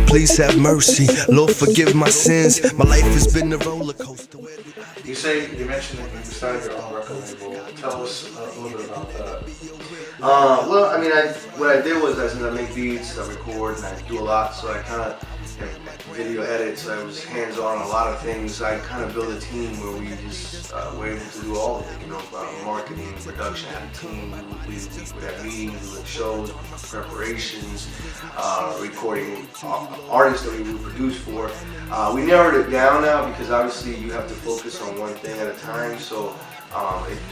please have mercy. Lord, forgive my sins. My life has been a roller coaster. You mentioned that you started your own record label. Tell us a little bit about that. Well, I mean, what I did was I make beats, I record, and I do a lot. So I kind of video edits. I was hands-on on a lot of things. I kind of built a team where we just were able to do all of it. You know, marketing, production, had a team. We would have meetings, we would shows, preparations, recording artists that we would produce for. We narrowed it down now because obviously you have to focus on one thing at a time. So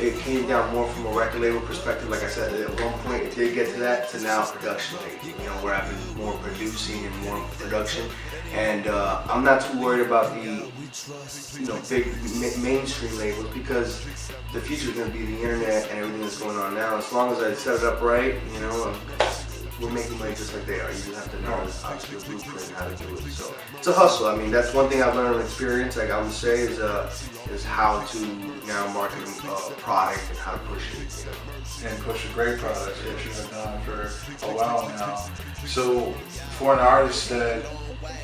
it came down more from a record label perspective. Like I said, at one point it did get to that, to now production, you know, where I've been more producing and more production. And I'm not too worried about the, you know, big mainstream labels, because the future is going to be the internet and everything that's going on now. As long as I set it up right, you know, we're making money just like they are. You just have to know obviously the blueprint how to do it. So it's a hustle. I mean, that's one thing I've learned from experience. Like I would say is how to now market a product and how to push it. You know? And push a great product, which you have done for a while now. So for an artist that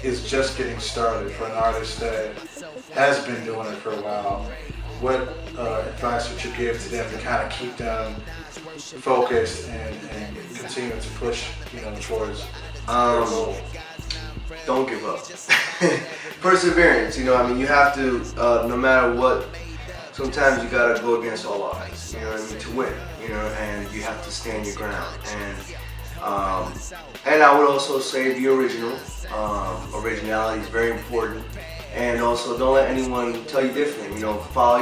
is just getting started, for an artist that has been doing it for a while, what advice would you give to them to kind of keep them focused and continue to push, you know, towards their goal? Don't give up. Perseverance, you know, I mean, you have to, no matter what, sometimes you gotta go against all odds, you know what I mean, to win, you know, and you have to stand your ground. And I would also say be original. Originality is very important. And also, don't let anyone tell you different. You know, follow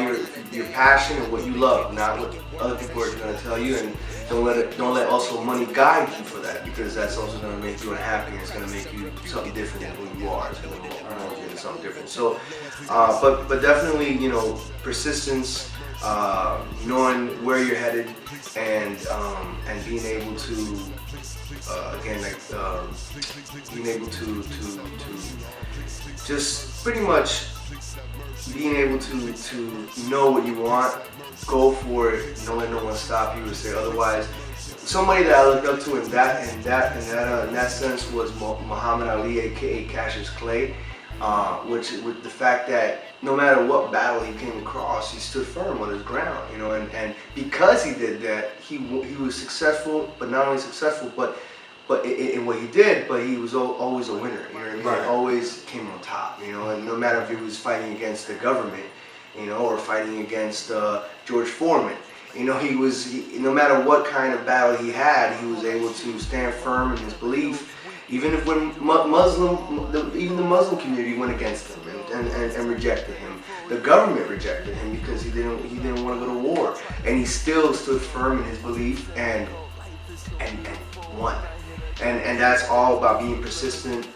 your passion and what you love, not what other people are going to tell you. And don't let also money guide you for that, because that's also going to make you unhappy. And it's going to make you something different than who you are. It's going to make you something different. So, but definitely, you know, persistence, knowing where you're headed, and being able to again, like being able to just pretty much being able to know what you want, go for it, don't let no one stop you or say otherwise. Somebody that I looked up to in that sense was Muhammad Ali, aka Cassius Clay, which with the fact that no matter what battle he came across, he stood firm on his ground, you know, and because he did that, he was successful, but not only successful, but in what he did, but he was always a winner, you know what I mean? Right. He always came on top, you know, and no matter if he was fighting against the government, you know, or fighting against George Foreman, you know, no matter what kind of battle he had, he was able to stand firm in his belief, even if when even the Muslim community went against him and rejected him. The government rejected him because he didn't want to go to war, and he still stood firm in his belief and won. And that's all about being persistent,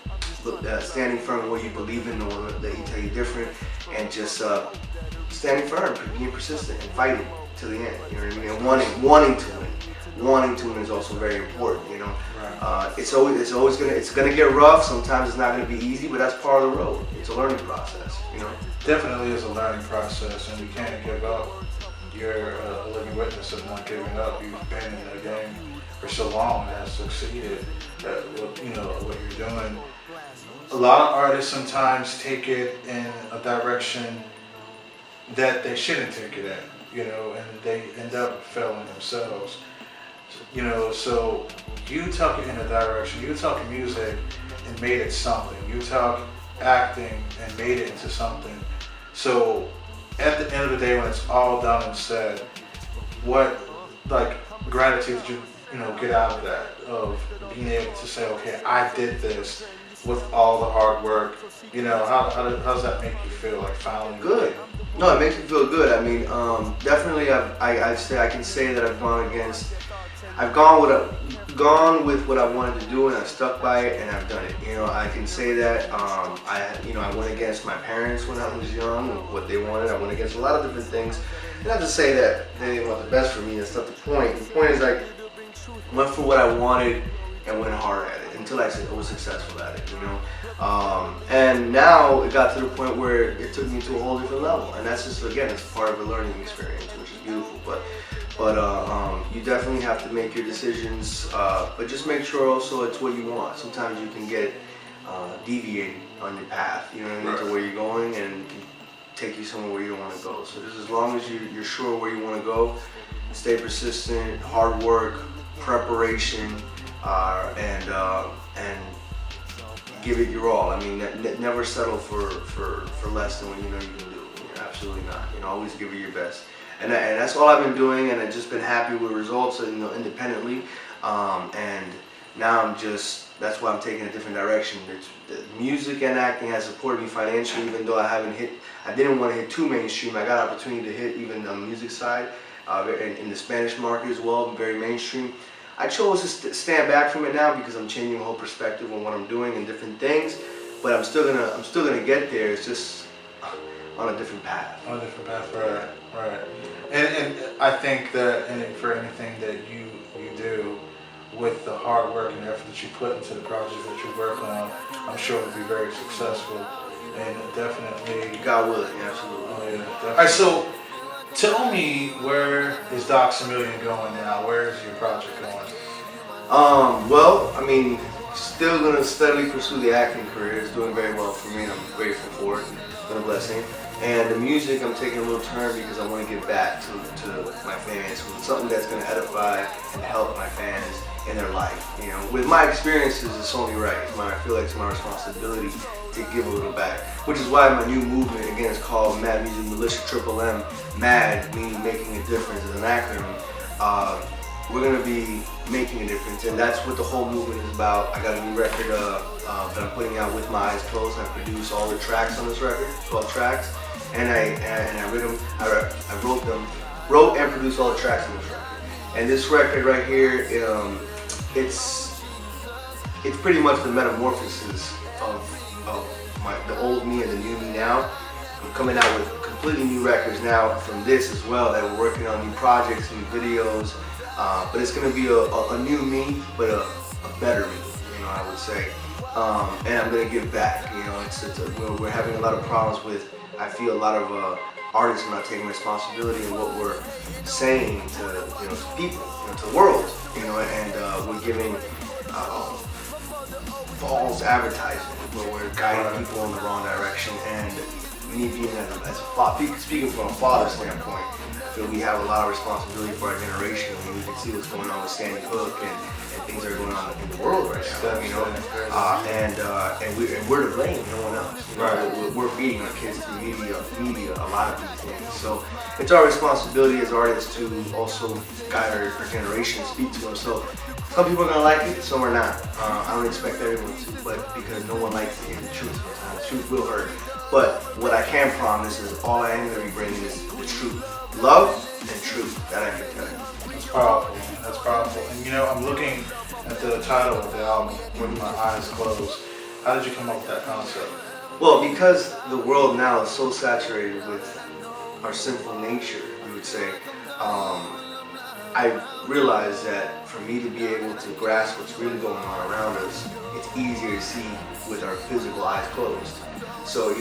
standing firm in what you believe in, no one let you tell you different, and just standing firm, being persistent and fighting to the end. You know what I mean? And wanting to win. Wanting to win is also very important. You know, it's gonna get rough. Sometimes it's not gonna be easy, but that's part of the road. It's a learning process. You know. Definitely is a learning process, and you can't give up. You're a living witness of not giving up. You've been in the game for so long and have succeeded at what you're doing. A lot of artists sometimes take it in a direction that they shouldn't take it in, you know, and they end up failing themselves. You know, so you took it in a direction, you took music and made it something. You took acting and made it into something. So at the end of the day, when it's all done and said, what like gratitude did you know get out of that, of being able to say, okay, I did this with all the hard work? You know, how does that make you feel, like finally? Good. No, it makes me feel good. I mean, definitely I can say that I've gone with what I wanted to do, and I've stuck by it, and I've done it. You know, I can say that I went against my parents when I was young and what they wanted. I went against a lot of different things. Not to say that they didn't want the best for me. That's not the point. The point is, like, went for what I wanted and went hard at it until I was successful at it. You know, and now it got to the point where it took me to a whole different level, and that's just, again, it's part of a learning experience, which is beautiful. But you definitely have to make your decisions, but just make sure also it's what you want. Sometimes you can get deviate on your path. You know what I mean? To where you're going and take you somewhere where you don't want to go. So just as long as you're sure where you want to go, stay persistent, hard work, preparation, and give it your all. I mean, never settle for less than what you know you can do. Absolutely not. Always give it your best. And that's all I've been doing, and I've just been happy with results, independently. And now that's why I'm taking a different direction. The music and acting has supported me financially, even though I didn't want to hit too mainstream. I got opportunity to hit even on the music side, in the Spanish market as well, very mainstream. I chose to stand back from it now because I'm changing my whole perspective on what I'm doing and different things. But I'm still gonna get there. It's just on a different path. On a different path, right. And I think that for anything that you do, with the hard work and effort that you put into the project that you work on, I'm sure it'll be very successful. And definitely, God willing, absolutely. Oh, yeah, all right, so tell me, where is Doxamillion going now? Where is your project going? Well, I mean, still gonna steadily pursue the acting career. It's doing very well for me, and I'm grateful for it. It's been a blessing. And the music, I'm taking a little turn because I want to give back to my fans, something that's gonna edify and help my fans in their life. With my experiences, it's only right. I feel like it's my responsibility to give a little back, which is why my new movement, again, is called Mad Music Militia, Triple M. Mad meaning making a difference as an acronym. We're gonna be making a difference, and that's what the whole movement is about. I got a new record that I'm putting out with my eyes closed. I produce all the tracks on this record, 12 tracks, and I wrote and produced all the tracks on this record. And this record right here, it's pretty much the metamorphosis of the old me and the new me now. I'm coming out with completely new records now from this as well, that we're working on new projects, new videos, but it's going to be a new me, but a better me, I would say. And I'm going to give back. We're having a lot of problems with, I feel, a lot of artists are not taking responsibility in what we're saying to people, to the world, and we're giving false advertising where we're guiding people in the wrong direction. And me being speaking from a father standpoint, I feel we have a lot of responsibility for our generation. I mean, we can see what's going on with Sandy Hook and things that are going on in the world right now, and we're to blame, no one else. We're feeding our kids through media, a lot of these things. So it's our responsibility as artists to also guide our generation, speak to them. So some people are gonna like it, some are not. I don't expect everyone to, but because no one likes to hear the truth sometimes. The truth will hurt. But what I can promise is all I am gonna be bringing is the truth. Love and truth, that I can tell you. That's powerful, man. That's powerful. And I'm looking at the title of the album, With My Eyes Closed. How did you come up with that concept? Well, because the world now is so saturated with our sinful nature, we would say, I realized that for me to be able to grasp what's really going on around us, it's easier to see with our physical eyes closed. So,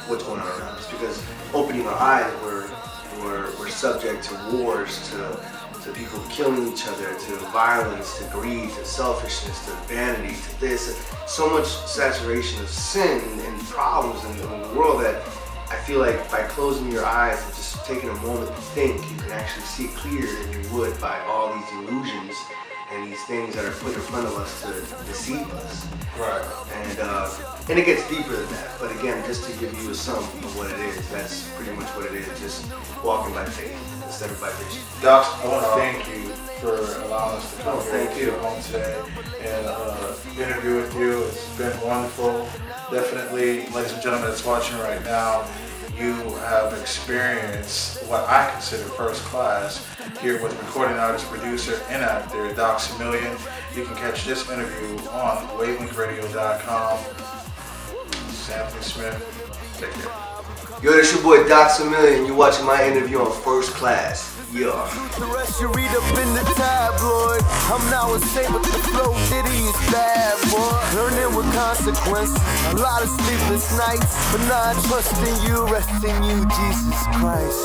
what's going on around us. Because opening our eyes, we're subject to wars, to people killing each other, to violence, to greed, to selfishness, to vanity, to this. So much saturation of sin and problems in the world that I feel like by closing your eyes and just taking a moment to think, you can actually see it clearer than you would by all these illusions and these things that are put in front of us to deceive us. Right. And it gets deeper than that. But again, just to give you a sum of what it is, that's pretty much what it is. Just walking by faith instead of by vision. Dox, I want to thank you for allowing us to come Thank here you. to home today and interview with you. It's been wonderful. Definitely, ladies and gentlemen that's watching right now, you have experienced what I consider first class here with recording artist, producer, and actor Doxamillion. You can catch this interview on wavelinkradio.com. Anthony Smith, take care. Yo, this your boy Doxamillion. You watching my interview on First Class. Yeah. The rest you read up in the tabloid. I'm now a saint, but the flow Diddy is bad, boy. Learning with consequences. A lot of sleepless nights, but not trusting you, resting you, Jesus Christ.